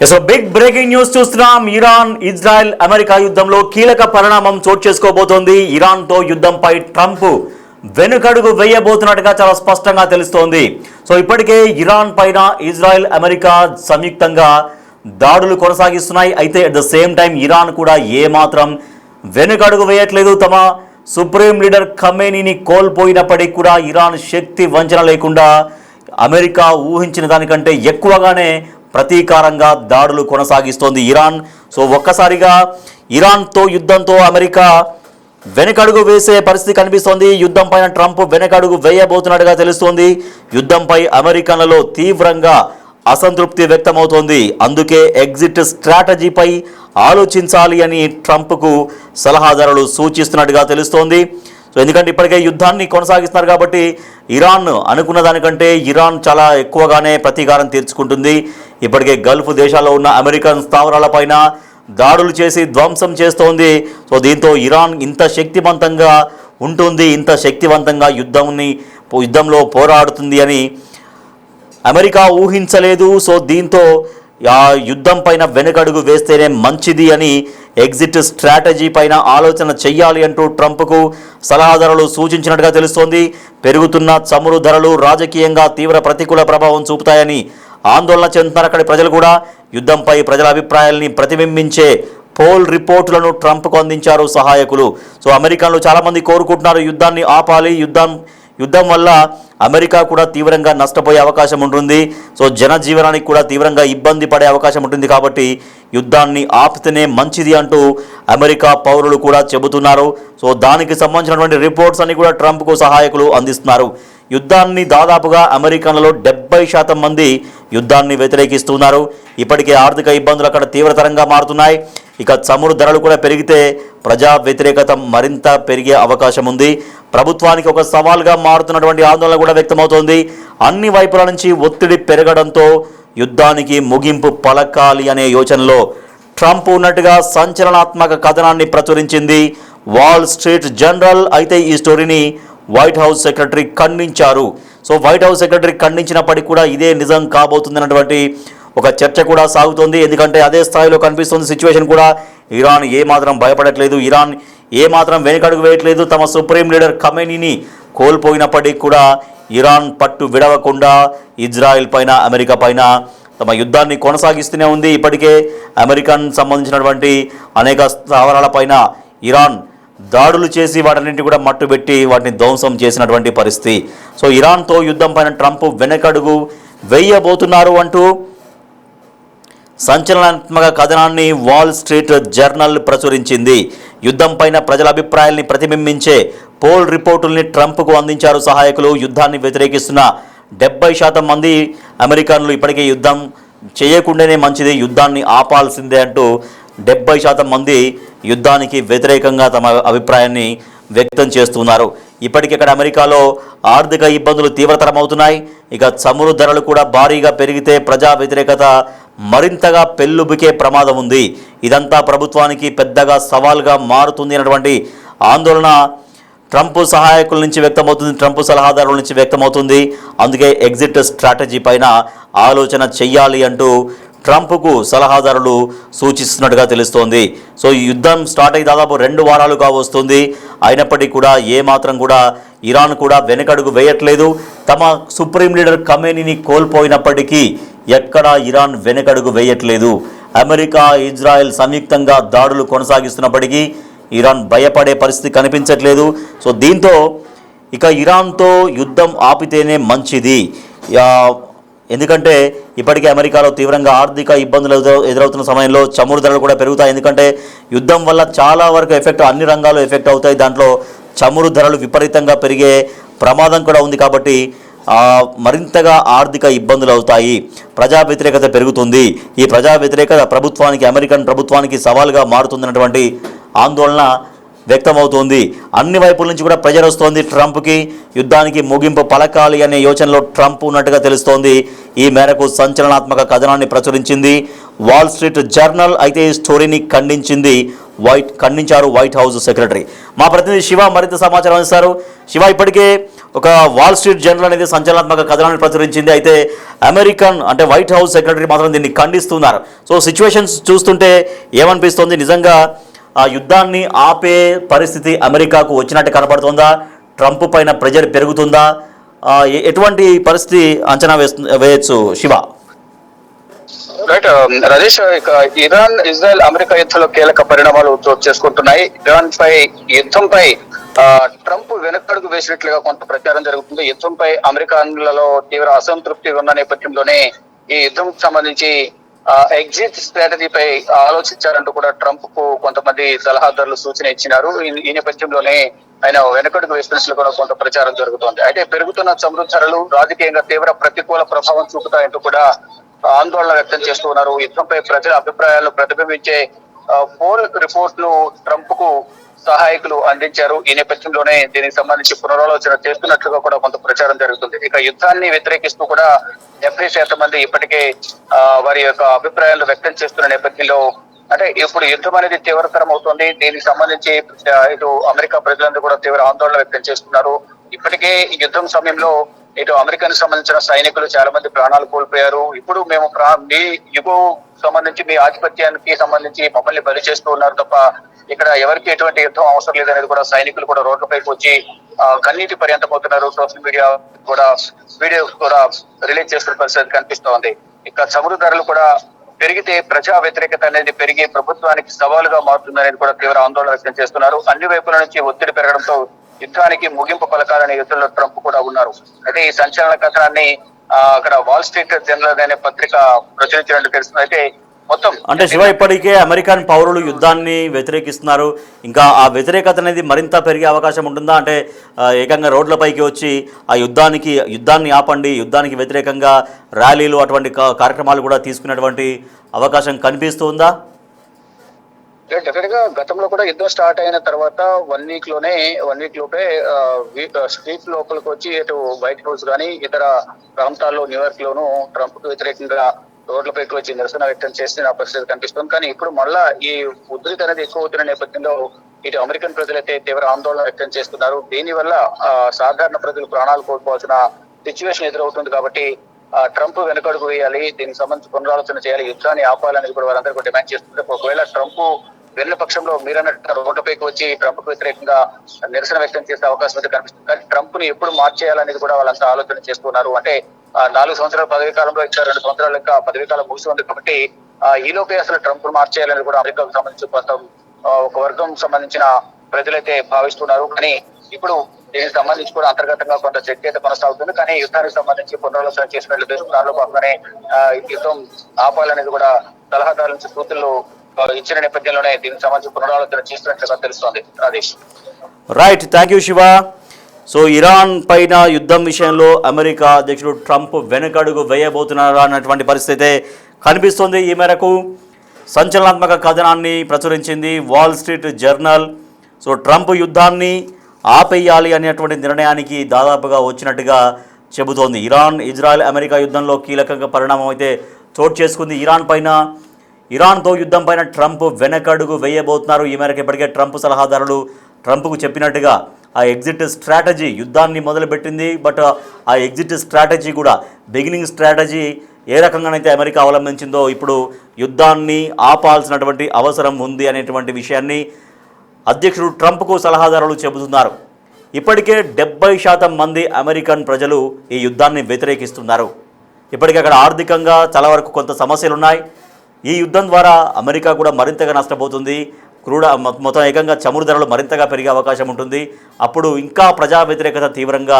So big breaking news చూస్తున్నాం. Iran Israel America యుద్ధంలో కీలక పరిణామం చోటు చేసుకోబోతోంది. ఇరాన్తో యుద్ధంపై ట్రంప్ వెనుకడుగు వేయబోతున్నట్టుగా చాలా స్పష్టంగా తెలుస్తోంది. సో ఇప్పటికే ఇరాన్ పైన ఇజ్రాయెల్ అమెరికా సంయుక్తంగా దాడులు కొనసాగిస్తున్నాయి. అయితే at the same time Iran కూడా ఏమాత్రం వెనుకడుగు వేయట్లేదు. తమ సుప్రీం లీడర్ ఖమేనీని కోల్పోయినప్పటికీ కూడా ఇరాన్ శక్తి వంచన లేకుండా అమెరికా ఊహించిన దానికంటే ఎక్కువగానే ప్రతీకారంగా దాడులు కొనసాగిస్తోంది ఇరాన్. సో ఒక్కసారిగా ఇరాన్తో యుద్ధంతో అమెరికా వెనకడుగు వేసే పరిస్థితి కనిపిస్తోంది. యుద్ధం పైన ట్రంప్ వెనకడుగు వేయబోతున్నట్టుగా తెలుస్తోంది. యుద్ధంపై అమెరికన్లలో తీవ్రంగా అసంతృప్తి వ్యక్తమవుతోంది. అందుకే ఎగ్జిట్ స్ట్రాటజీపై ఆలోచించాలి అని ట్రంప్కు సలహాదారులు సూచిస్తున్నట్టుగా తెలుస్తోంది. సో ఎందుకంటే ఇప్పటికే యుద్ధాన్ని కొనసాగిస్తున్నారు కాబట్టి ఇరాన్ అనుకున్న దానికంటే ఇరాన్ చాలా ఎక్కువగానే ప్రతీకారం తీర్చుకుంటుంది. ఇప్పటికే గల్ఫ్ దేశాల్లో ఉన్న అమెరికన్ స్థావరాలపైన దాడులు చేసి ధ్వంసం చేస్తోంది. సో దీంతో ఇరాన్ ఇంత శక్తివంతంగా ఉంటుంది, ఇంత శక్తివంతంగా యుద్ధంలో పోరాడుతుంది అని అమెరికా ఊహించలేదు. సో దీంతో ఆ యుద్ధం పైన వెనుకడుగు వేస్తేనే మంచిది అని ఎగ్జిట్ స్ట్రాటజీ పైన ఆలోచన చెయ్యాలి అంటూ ట్రంప్కు సలహాదారులు సూచించినట్టుగా తెలుస్తోంది. పెరుగుతున్న చమురు ధరలు రాజకీయంగా తీవ్ర ప్రతికూల ప్రభావం చూపుతాయని ఆందోళన చెందుతున్నారు అక్కడి ప్రజలు కూడా. యుద్ధంపై ప్రజల అభిప్రాయాల్ని ప్రతిబింబించే పోల్ రిపోర్టులను ట్రంప్కు అందించారు సహాయకులు. సో అమెరికన్లు చాలామంది కోరుకుంటున్నారు యుద్ధాన్ని ఆపాలి, యుద్ధం వల్ల అమెరికా కూడా తీవ్రంగా నష్టపోయే అవకాశం ఉంటుంది. సో జనజీవనానికి కూడా తీవ్రంగా ఇబ్బంది పడే అవకాశం ఉంటుంది. కాబట్టి యుద్ధాన్ని ఆపితేనే మంచిది అంటూ అమెరికా పౌరులు కూడా చెబుతున్నారు. సో దానికి సంబంధించినటువంటి రిపోర్ట్స్ అన్ని కూడా ట్రంప్కు సహాయకులు అందిస్తున్నారు. యుద్ధాన్ని దాదాపుగా అమెరికన్లలో 70% మంది యుద్ధాన్ని వ్యతిరేకిస్తున్నారు. ఇప్పటికే ఆర్థిక ఇబ్బందులు అక్కడ తీవ్రతరంగా మారుతున్నాయి. ఇక చమురు ధరలు కూడా పెరిగితే ప్రజా వ్యతిరేకత మరింత పెరిగే అవకాశం ఉంది. ప్రభుత్వానికి ఒక సవాల్గా మారుతున్నటువంటి ఆందోళన కూడా వ్యక్తమవుతోంది. అన్ని వైపుల నుంచి ఒత్తిడి పెరగడంతో యుద్ధానికి ముగింపు పలకాలి అనే యోచనలో ట్రంప్ ఉన్నట్టుగా సంచలనాత్మక కథనాన్ని ప్రచురించింది వాల్ స్ట్రీట్ జర్నల్. అయితే ఈ స్టోరీని వైట్ హౌస్ సెక్రటరీ ఖండించారు. సో వైట్ హౌస్ సెక్రటరీ ఖండించినప్పటికీ కూడా ఇదే నిజం కాబోతుందన్నటువంటి ఒక చర్చ కూడా సాగుతోంది. ఎందుకంటే అదే స్థాయిలో కనిపిస్తుంది సిచ్యువేషన్ కూడా. ఇరాన్ ఏమాత్రం భయపడట్లేదు, ఇరాన్ ఏమాత్రం వెనుకడుగు వేయట్లేదు. తమ సుప్రీం లీడర్ ఖమేనీని కోల్పోయినప్పటికీ కూడా ఇరాన్ పట్టు విడవకుండా ఇజ్రాయెల్ పైన అమెరికా పైన తమ యుద్ధాన్ని కొనసాగిస్తూనే ఉంది. ఇప్పటికే అమెరికన్ సంబంధించినటువంటి అనేక స్థావరాలపైన ఇరాన్ దాడులు చేసి వాటన్నింటినీ కూడా మట్టుబెట్టి వాటిని ధ్వంసం చేసినటువంటి పరిస్థితి. సో ఇరాన్తో యుద్ధం పైన ట్రంప్ వెనకడుగు వేయబోతున్నారు అంటూ సంచలనాత్మక కథనాన్ని వాల్ స్ట్రీట్ జర్నల్ ప్రచురించింది. యుద్ధం పైన ప్రజల అభిప్రాయాల్ని ప్రతిబింబించే పోల్ రిపోర్టుల్ని ట్రంప్కు అందించారు సహాయకులు. యుద్ధాన్ని వ్యతిరేకిస్తున్న 70% మంది అమెరికన్లు ఇప్పటికే యుద్ధం చేయకుండానే మంచిది, యుద్ధాన్ని ఆపాల్సిందే అంటూ 70% మంది యుద్ధానికి వ్యతిరేకంగా తమ అభిప్రాయాన్ని వ్యక్తం చేస్తున్నారు. ఇప్పటికిక్కడ అమెరికాలో ఆర్థిక ఇబ్బందులు తీవ్రతరమవుతున్నాయి. ఇక చమురు ధరలు కూడా భారీగా పెరిగితే ప్రజా వ్యతిరేకత మరింతగా పెల్లుబికే ప్రమాదం ఉంది. ఇదంతా ప్రభుత్వానికి పెద్దగా సవాల్గా మారుతుంది అన్నటువంటి ఆందోళన ట్రంప్ సహాయకుల నుంచి వ్యక్తమవుతుంది, ట్రంప్ సలహాదారుల నుంచి వ్యక్తమవుతుంది. అందుకే ఎగ్జిట్ స్ట్రాటజీ పైన ఆలోచన చెయ్యాలి అంటూ ట్రంప్కు సలహాదారులు సూచిస్తున్నట్టుగా తెలుస్తోంది. సో ఈ యుద్ధం స్టార్ట్ అయ్యి దాదాపు 2 వారాలుగా వస్తుంది. అయినప్పటికీ కూడా ఏమాత్రం కూడా ఇరాన్ కూడా వెనకడుగు వేయట్లేదు. తమ సుప్రీం లీడర్ ఖమేనీని కోల్పోయినప్పటికీ ఎక్కడా ఇరాన్ వెనకడుగు వేయట్లేదు. అమెరికా ఇజ్రాయెల్ సంయుక్తంగా దాడులు కొనసాగిస్తున్నప్పటికీ ఇరాన్ భయపడే పరిస్థితి కనిపించట్లేదు. సో దీంతో ఇక ఇరాన్తో యుద్ధం ఆపితేనే మంచిది. ఎందుకంటే ఇప్పటికే అమెరికాలో తీవ్రంగా ఆర్థిక ఇబ్బందులు ఎదురవుతున్న సమయంలో చమురు ధరలు కూడా పెరుగుతాయి. ఎందుకంటే యుద్ధం వల్ల చాలా వరకు అన్ని రంగాలు ఎఫెక్ట్ అవుతాయి. దాంట్లో చమురు ధరలు విపరీతంగా పెరిగే ప్రమాదం కూడా ఉంది. కాబట్టి మరింతగా ఆర్థిక ఇబ్బందులు అవుతాయి, ప్రజా వ్యతిరేకత పెరుగుతుంది. ఈ ప్రజా వ్యతిరేకత ప్రభుత్వానికి, అమెరికన్ ప్రభుత్వానికి సవాల్గా మారుతుందన్నటువంటి ఆందోళన వ్యక్తమవుతోంది. అన్ని వైపుల నుంచి కూడా ప్రెజర్ వస్తోంది ట్రంప్కి. యుద్ధానికి ముగింపు పలకాలి అనే యోచనలో ట్రంప్ ఉన్నట్టుగా తెలుస్తోంది. ఈ మేరకు సంచలనాత్మక కథనాన్ని ప్రచురించింది వాల్ స్ట్రీట్ జర్నల్. అయితే ఈ స్టోరీని ఖండించారు వైట్ హౌస్ సెక్రటరీ. మా ప్రతినిధి శివ మరింత సమాచారం అందిస్తారు. శివ, ఇప్పటికే ఒక వాల్ స్ట్రీట్ జర్నల్ అనేది సంచలనాత్మక కథనాన్ని ప్రచురించింది. అయితే అమెరికన్ అంటే వైట్ హౌస్ సెక్రటరీ మాత్రం దీన్ని ఖండిస్తున్నారు. సో సిచ్యువేషన్స్ చూస్తుంటే ఏమనిపిస్తోంది? నిజంగా ఆ యుద్ధాన్ని ఆపే పరిస్థితి అమెరికాకు వచ్చినట్టు కనబడుతుందా? ట్రంప్ పైన ప్రెజర్ పెరుగుతుందా? ఎటువంటి పరిస్థితి అంచనా వేయచ్చు శివ? రైట్ రాజేష్, ఇక ఇరాన్ ఇజ్రాయెల్ అమెరికా యుద్ధంలో కీలక పరిణామాలు చోటు చేసుకుంటున్నాయి. ఇరాన్ పై యుద్ధంపై ట్రంప్ వెనకడుగు వేసినట్లుగా కొంత ప్రచారం జరుగుతుంది. యుద్ధంపై అమెరికన్లలో తీవ్ర అసంతృప్తి ఉన్న నేపథ్యంలోనే ఈ యుద్ధం సంబంధించి ఎగ్జిట్ స్ట్రాటజీపై ఆలోచించారంటూ కూడా ట్రంప్ కు కొంతమంది సలహాదారులు సూచన ఇచ్చినారు. ఈ నేపథ్యంలోనే ఆయన వెనకడుగు వేసినట్లు కూడా కొంత ప్రచారం జరుగుతోంది. అయితే పెరుగుతున్న చమురు ధరలు రాజకీయంగా తీవ్ర ప్రతికూల ప్రభావం చూపుతాయంటూ కూడా ఆందోళన వ్యక్తం చేస్తూ ఉన్నారు. యుద్ధంపై ప్రజల అభిప్రాయాలను ప్రతిబింబించే పోల్ రిపోర్ట్ ను ట్రంప్ కు సహాయకులు అందించారు. ఈ నేపథ్యంలోనే దీనికి సంబంధించి పునరాలోచన చేస్తున్నట్లుగా కూడా కొంత ప్రచారం జరుగుతుంది. ఇక యుద్ధాన్ని వ్యతిరేకిస్తూ కూడా 70% మంది ఇప్పటికే వారి యొక్క అభిప్రాయాలను వ్యక్తం చేస్తున్న నేపథ్యంలో అంటే ఇప్పుడు యుద్ధం అనేది తీవ్రతరం అవుతుంది. దీనికి సంబంధించి ఇటు అమెరికా ప్రజలందరూ కూడా తీవ్ర ఆందోళన వ్యక్తం చేస్తున్నారు. ఇప్పటికే యుద్ధం సమయంలో ఇటు అమెరికాకు సంబంధించిన సైనికులు చాలా మంది ప్రాణాలు కోల్పోయారు. ఇప్పుడు మేము మీ యుగో సంబంధించి మీ ఆధిపత్యానికి సంబంధించి మమ్మల్ని బలి చేస్తూ ఉన్నారు తప్ప ఇక్కడ ఎవరికి ఎటువంటి యుద్ధం అవసరం లేదనేది కూడా సైనికులు కూడా రోడ్లపైకి వచ్చి కన్నీటి పర్యంతమవుతున్నారు. సోషల్ మీడియా కూడా వీడియోస్ కూడా రిలీజ్ చేస్తున్న పరిస్థితి కనిపిస్తూ ఉంది. ఇక చమురు ధరలు కూడా పెరిగితే ప్రజా వ్యతిరేకత అనేది పెరిగి ప్రభుత్వానికి సవాలుగా మారుతుందనేది కూడా తీవ్ర ఆందోళన వ్యక్తం చేస్తున్నారు. అన్ని వైపుల నుంచి ఒత్తిడి పెరగడంతో యుద్ధానికి ముగింపు పలకాలనే యుద్ధంలో ట్రంప్ కూడా ఉన్నారు. అయితే ఈ సంచలన కథనాన్ని అక్కడ వాల్ స్ట్రీట్ జర్నల్ అనే పత్రిక ప్రచురించినట్టు తెలుస్తుంది. అయితే మొత్తం అంటే శివ, ఇప్పటికే అమెరికన్ పౌరులు యుద్ధాన్ని వ్యతిరేకిస్తున్నారు. ఇంకా ఆ వ్యతిరేకత అనేది మరింత పెరిగే అవకాశం ఉంటుందా? అంటే ఏకంగా రోడ్లపైకి వచ్చి ఆ యుద్ధాన్ని ఆపండి, యుద్ధానికి వ్యతిరేకంగా ర్యాలీలు అటువంటి కార్యక్రమాలు కూడా తీసుకునేటువంటి అవకాశం కనిపిస్తుందా? డెఫినెట్ గా గతంలో కూడా యుద్ధం స్టార్ట్ అయిన తర్వాత 1 వీక్ లోపే స్ట్రీట్ లోపలికి వచ్చి ఇటు వైట్ హౌస్ గానీ ఇతర ప్రాంతాల్లో న్యూయార్క్ లోను ట్రంప్ కు వ్యతిరేకంగా రోడ్లపైకి వచ్చి నిరసన వ్యక్తం చేసిన పరిస్థితి కనిపిస్తుంది. కానీ ఇప్పుడు మళ్ళా ఈ ఉధృతి అనేది ఎక్కువ అవుతున్న నేపథ్యంలో ఇటు అమెరికన్ ప్రజలైతే తీవ్ర ఆందోళన వ్యక్తం చేస్తున్నారు. దీనివల్ల సాధారణ ప్రజలు ప్రాణాలు కోల్పోవాల్సిన సిచ్యువేషన్ ఎదురవుతుంది. కాబట్టి ట్రంప్ వెనకడుగు వేయాలి, దీనికి సంబంధించి పునరాలోచన చేయాలి, యుద్ధాన్ని ఆపాలనేది కూడా వారందరూ డిమాండ్ చేస్తుంటే ఒకవేళ ట్రంప్ వెళ్ళిన పక్షంలో మీరన్నట్టు రోడ్లపైకి వచ్చి ట్రంప్ కు వ్యతిరేకంగా నిరసన వ్యక్తం చేసే అవకాశం అయితే కనిపిస్తుంది. కానీ ట్రంప్ ని ఎప్పుడు మార్చేయాలనేది కూడా వాళ్ళంతా ఆలోచన చేస్తున్నారు. అంటే 4 సంవత్సరాల పదవీ కాలంలో ఇంకా 2 సంవత్సరాలు ఇంకా పదవీ కాలం ముగిసి ఉంది కాబట్టి ఈ లోపే అసలు ట్రంప్ మార్చేయాలని కూడా అమెరికాకు సంబంధించి కొంత ఒక వర్గం సంబంధించిన ప్రజలైతే భావిస్తున్నారు. కానీ ఇప్పుడు దీనికి సంబంధించి కూడా అంతర్గతంగా కొంత చర్చ అయితే కొనసాగుతుంది. కానీ యుద్ధానికి సంబంధించి పునరాలోచన చేసినట్లు దానిలో భాగంగానే యుద్ధం ఆపాలనేది కూడా సలహాదారుల నుంచి సూచనలు ఇచ్చిన నేపథ్యంలోనే దీనికి సంబంధించి పునరాలోచన చేస్తున్నట్లుగా తెలుస్తోంది. Rajesh, right, thank you Shiva. So Iran పైన యుద్ధం విషయంలో అమెరికా అధ్యక్షుడు ట్రంప్ వెనకడుగు వేయబోతున్నారా అన్నటువంటి పరిస్థితి కనిపిస్తుంది. ఈ మేరకు సంచలనాత్మక కథనాన్ని ప్రచురించింది wall street journal. So Trump యుద్ధాన్ని ఆపేయాలి అనేటువంటి నిర్ణయానికి దాదాపుగా వచ్చినట్టుగా చెబుతోంది. ఇజ్రాయెల్ అమెరికా యుద్ధంలో కీలకంగా పరిణామం అయితే చోటు చేసుకుంది. ఇరాన్తో యుద్ధం పైన ట్రంప్ వెనకడుగు వేయబోతున్నారు. ఈ మేరకు ఇప్పటికే ట్రంప్ సలహాదారులు ట్రంప్కు చెప్పినట్టుగా ఆ ఎగ్జిట్ స్ట్రాటజీ యుద్ధాన్ని మొదలుపెట్టింది. బట్ ఆ ఎగ్జిట్ స్ట్రాటజీ కూడా బిగినింగ్ స్ట్రాటజీ ఏ రకంగానైతే అమెరికా అవలంబించిందో ఇప్పుడు యుద్ధాన్ని ఆపాల్సినటువంటి అవసరం ఉంది అనేటువంటి విషయాన్ని అధ్యక్షుడు ట్రంప్కు సలహాదారులు చెబుతున్నారు. ఇప్పటికే 70% మంది అమెరికన్ ప్రజలు ఈ యుద్ధాన్ని వ్యతిరేకిస్తున్నారు. ఇప్పటికే అక్కడ ఆర్థికంగా చాలా వరకు కొంత సమస్యలు ఉన్నాయి. ఈ యుద్ధం ద్వారా అమెరికా కూడా మరింతగా నష్టపోతుంది. మొత్తం ఏకంగా చమురు ధరలు మరింతగా పెరిగే అవకాశం ఉంటుంది. అప్పుడు ఇంకా ప్రజా వ్యతిరేకత తీవ్రంగా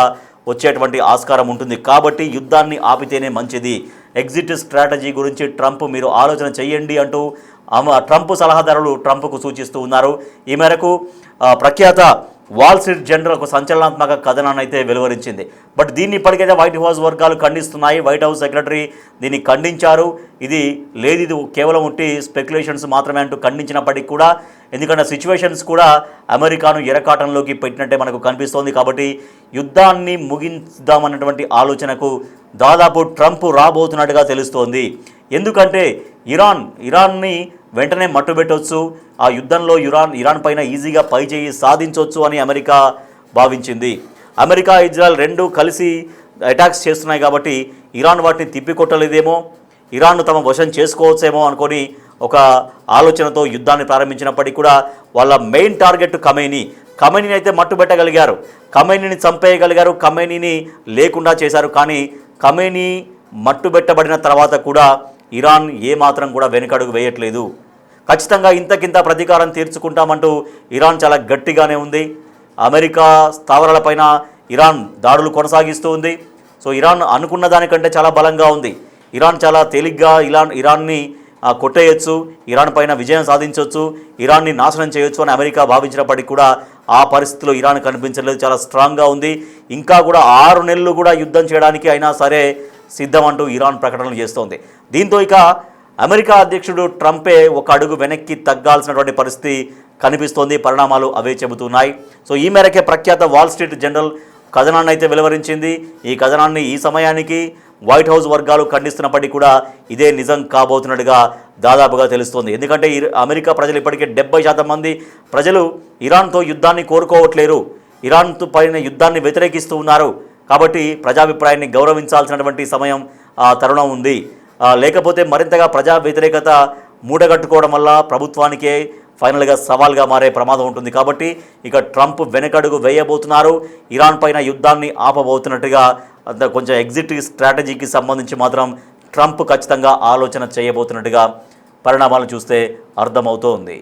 వచ్చేటువంటి ఆస్కారం ఉంటుంది. కాబట్టి యుద్ధాన్ని ఆపితేనే మంచిది. ఎగ్జిట్ స్ట్రాటజీ గురించి ట్రంప్ మీరు ఆలోచన చేయండి అంటూ ట్రంప్ సలహాదారులు ట్రంప్కు సూచిస్తూ ఉన్నారు. ఈ మేరకు ప్రఖ్యాత వాల్ స్ట్రీట్ జర్నల్ ఒక సంచలనాత్మక కథనాన్ని అయితే వెలువరించింది. బట్ దీన్ని ఇప్పటికైతే వైట్ హౌస్ వర్గాలు ఖండిస్తున్నాయి. వైట్ హౌస్ సెక్రటరీ దీన్ని ఖండించారు. ఇది కేవలం ఉట్టి స్పెక్యులేషన్స్ మాత్రమే అంటూ ఖండించినప్పటికీ కూడా, ఎందుకంటే సిచ్యువేషన్స్ కూడా అమెరికాను ఎరకాటంలోకి పెట్టినట్టే మనకు కనిపిస్తోంది. కాబట్టి యుద్ధాన్ని ముగిద్దామన్నటువంటి ఆలోచనకు దాదాపు ట్రంప్ రాబోతున్నట్టుగా తెలుస్తోంది. ఎందుకంటే ఇరాన్ని వెంటనే మట్టుబెట్టవచ్చు, ఆ యుద్ధంలో ఇరాన్ పైన ఈజీగా పైచేయి సాధించవచ్చు అని అమెరికా భావించింది. అమెరికా ఇజ్రాయెల్ రెండు కలిసి అటాక్స్ చేస్తున్నాయి కాబట్టి ఇరాన్ వాటిని తిప్పికొట్టలేదేమో, ఇరాన్ను తమ వశం చేసుకోవచ్చేమో అనుకొని ఒక ఆలోచనతో యుద్ధాన్ని ప్రారంభించినప్పటికీ కూడా వాళ్ళ మెయిన్ టార్గెట్ ఖమేనీని అయితే మట్టుబెట్టగలిగారు, ఖమేనీని చంపేయగలిగారు, ఖమేనీని లేకుండా చేశారు. కానీ ఖమేనీ మట్టుబెట్టబడిన తర్వాత కూడా ఇరాన్ ఏమాత్రం కూడా వెనుకడుగు వేయట్లేదు. ఖచ్చితంగా ఇంతకింత ప్రతీకారం తీర్చుకుంటామంటూ ఇరాన్ చాలా గట్టిగానే ఉంది. అమెరికా స్థావరాలపైన ఇరాన్ దాడులు కొనసాగిస్తూ ఉంది. సో ఇరాన్ అనుకున్న దానికంటే చాలా బలంగా ఉంది. ఇరాన్ చాలా తేలిగ్గా ఇరాన్ని కొట్టేయచ్చు, ఇరాన్ పైన విజయం సాధించవచ్చు, ఇరాన్ని నాశనం చేయొచ్చు అని అమెరికా భావించినప్పటికీ కూడా ఆ పరిస్థితిలో ఇరాన్ కనిపించలేదు, చాలా స్ట్రాంగ్గా ఉంది. ఇంకా కూడా 6 నెలలు కూడా యుద్ధం చేయడానికి అయినా సరే సిద్ధమంటూ ఇరాన్ ప్రకటనలు చేస్తోంది. దీంతో ఇక అమెరికా అధ్యక్షుడు ట్రంపే ఒక అడుగు వెనక్కి తగ్గాల్సినటువంటి పరిస్థితి కనిపిస్తోంది. పరిణామాలు అవే చెబుతున్నాయి. సో ఈ మేరకే ప్రఖ్యాత వాల్ స్ట్రీట్ జర్నల్ కథనాన్ని అయితే వెలువరించింది. ఈ కథనాన్ని ఈ సమయానికి వైట్ హౌస్ వర్గాలు ఖండిస్తున్నప్పటికీ కూడా ఇదే నిజం కాబోతున్నట్టుగా దాదాపుగా తెలుస్తోంది. ఎందుకంటే అమెరికా ప్రజలు ఇప్పటికే 70% మంది ప్రజలు ఇరాన్తో యుద్ధాన్ని కోరుకోవట్లేరు, ఇరాన్తో పైన యుద్ధాన్ని వ్యతిరేకిస్తూ ఉన్నారు. కాబట్టి ప్రజాభిప్రాయాన్ని గౌరవించాల్సినటువంటి సమయం తరుణం ఉంది. లేకపోతే మరింతగా ప్రజా వ్యతిరేకత మూటగట్టుకోవడం వల్ల ప్రభుత్వానికే ఫైనల్గా సవాల్గా మారే ప్రమాదం ఉంటుంది. కాబట్టి ఇక ట్రంప్ వెనకడుగు వేయబోతున్నారు, ఇరాన్ పైన యుద్ధాన్ని ఆపబోతున్నట్టుగా కొంచెం ఎగ్జిట్ స్ట్రాటజీకి సంబంధించి మాత్రం ట్రంప్ ఖచ్చితంగా ఆలోచన చేయబోతున్నట్టుగా పరిణామాలను చూస్తే అర్థమవుతోంది.